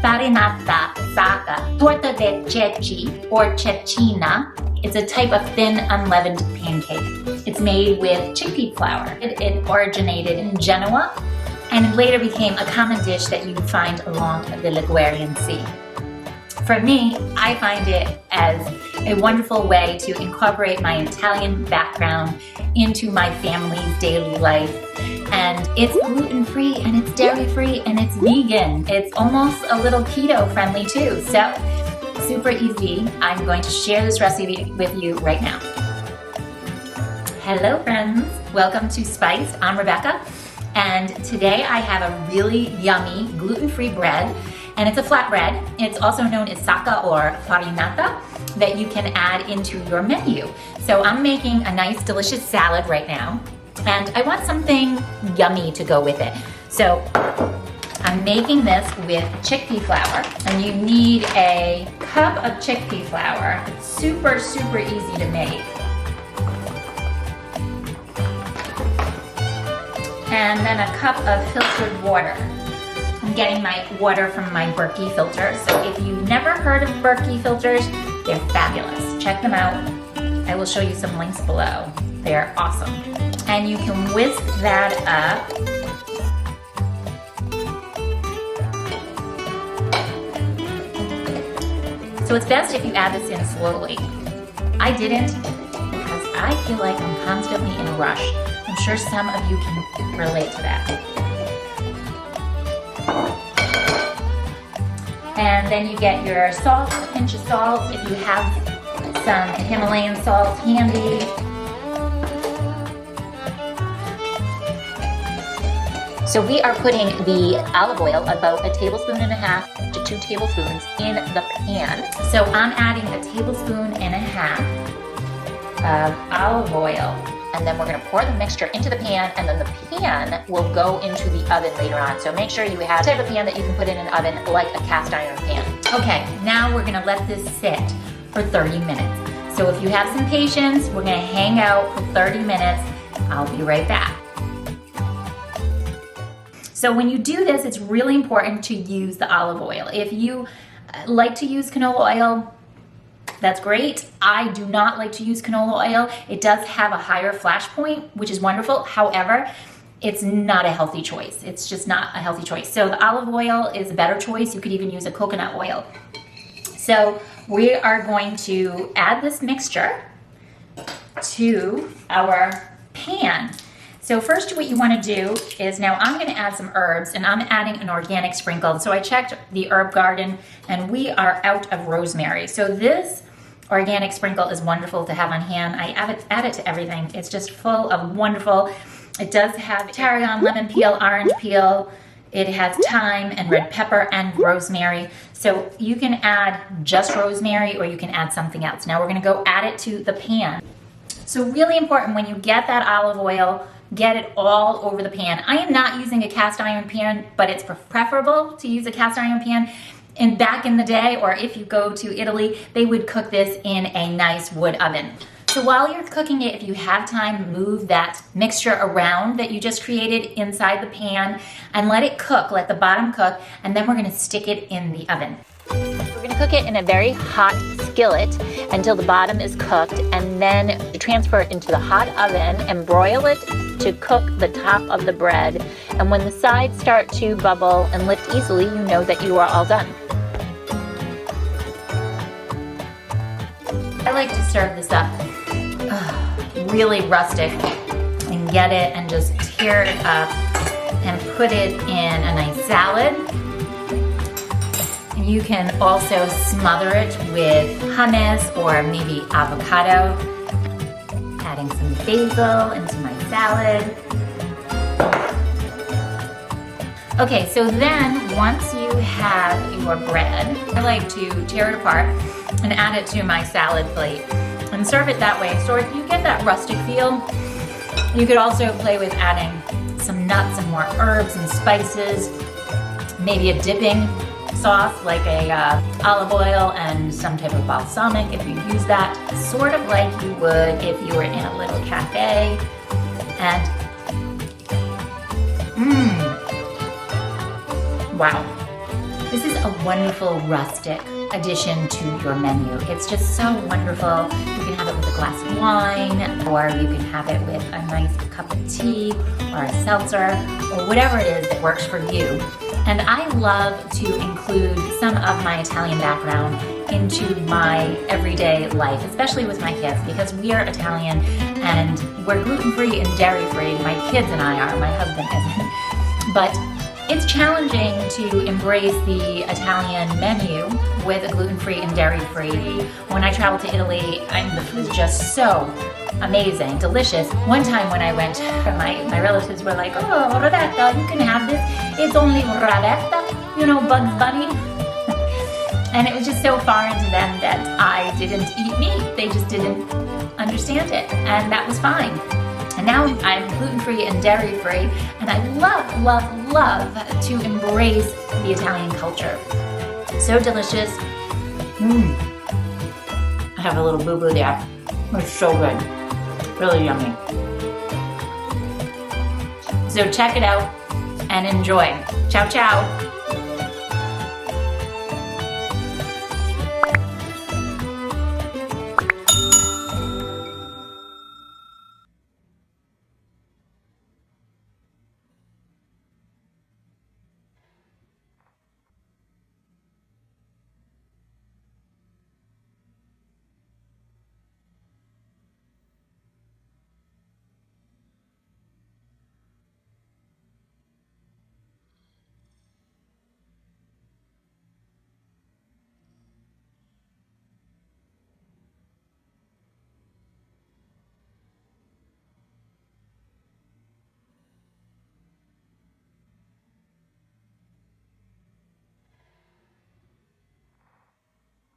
Farinata, Socca, torta de ceci or Cecina. It's a type of thin, unleavened pancake. It's made with chickpea flour. It originated in Genoa and later became a common dish that you find along the Ligurian Sea. For me, I find it as a wonderful way to incorporate my Italian background into my family's daily life. And it's gluten-free and it's dairy-free and it's vegan. It's almost a little keto friendly too. So super easy. I'm going to share this recipe with you right now. Hello friends, welcome to Spiced. I'm Rebekah, and today I have a really yummy gluten-free bread, and it's a flatbread. It's also known as Socca or Farinata that you can add into your menu. So I'm making a nice delicious salad right now, and I want something yummy to go with it. So I'm making this with chickpea flour, and you need a cup of chickpea flour. It's super, super easy to make. And then a cup of filtered water. I'm getting my water from my Berkey filter. So if you've never heard of Berkey filters, they're fabulous. Check them out. I will show you some links below. They're awesome. And you can whisk that up. So it's best if you add this in slowly. I didn't because I feel like I'm constantly in a rush. I'm sure some of you can relate to that. And then you get your salt, a pinch of salt, if you have some Himalayan salt handy. So we are putting the olive oil, about 1.5 tablespoons to 2 tablespoons, in the pan. So I'm adding 1.5 tablespoons of olive oil. And then we're gonna pour the mixture into the pan, and then the pan will go into the oven later on. So make sure you have a type of pan that you can put in an oven, like a cast iron pan. Okay, now we're gonna let this sit for 30 minutes. So if you have some patience, we're gonna hang out for 30 minutes. I'll be right back. So when you do this, it's really important to use the olive oil. If you like to use canola oil, that's great. I do not like to use canola oil. It does have a higher flash point, which is wonderful. However, it's not a healthy choice. It's just not a healthy choice. So the olive oil is a better choice. You could even use a coconut oil. So we are going to add this mixture to our pan. So first what you want to do is, now I'm going to add some herbs, and I'm adding an organic sprinkle. So I checked the herb garden and we are out of rosemary. So this organic sprinkle is wonderful to have on hand. I add it to everything. It's just full of wonderful. It does have tarragon, lemon peel, orange peel. It has thyme and red pepper and rosemary. So you can add just rosemary or you can add something else. Now we're going to go add it to the pan. So really important, when you get that olive oil, get it all over the pan. I am not using a cast iron pan, but it's preferable to use a cast iron pan. And back in the day, or if you go to Italy, they would cook this in a nice wood oven. So while you're cooking it, if you have time, move that mixture around that you just created inside the pan and let it cook, let the bottom cook, and then we're gonna stick it in the oven. We're gonna cook it in a very hot skillet until the bottom is cooked, and then transfer it into the hot oven and broil it to cook the top of the bread. And when the sides start to bubble and lift easily, you know that you are all done. I like to serve this up really rustic and get it and just tear it up and put it in a nice salad. You can also smother it with hummus or maybe avocado. Adding some basil into my salad. Okay, so then once you have your bread, I like to tear it apart and add it to my salad plate and serve it that way. So if you get that rustic feel, you could also play with adding some nuts and more herbs and spices, maybe a dipping sauce like a olive oil and some type of balsamic if you use that, sort of like you would if you were in a little cafe. And wow, This is a wonderful rustic addition to your menu. It's just so wonderful. You can have it with a glass of wine, or you can have it with a nice cup of tea or a seltzer, or whatever it is that works for you. And I love to include some of my Italian background into my everyday life, especially with my kids, because we are Italian and we're gluten-free and dairy-free. My kids and I are, my husband isn't. But it's challenging to embrace the Italian menu with a gluten-free and dairy-free. When I traveled to Italy, the food is just so amazing, delicious. One time when I went, my relatives were like, oh, Rebekah, you can have this. It's only Rebekah, you know, Bugs Bunny. And it was just so foreign to them that I didn't eat meat. They just didn't understand it, and that was fine. And now I'm gluten-free and dairy-free, and I love, love, love to embrace the Italian culture. So delicious. I have a little boo-boo there. It's so good. Really yummy. So check it out and enjoy. Ciao, ciao.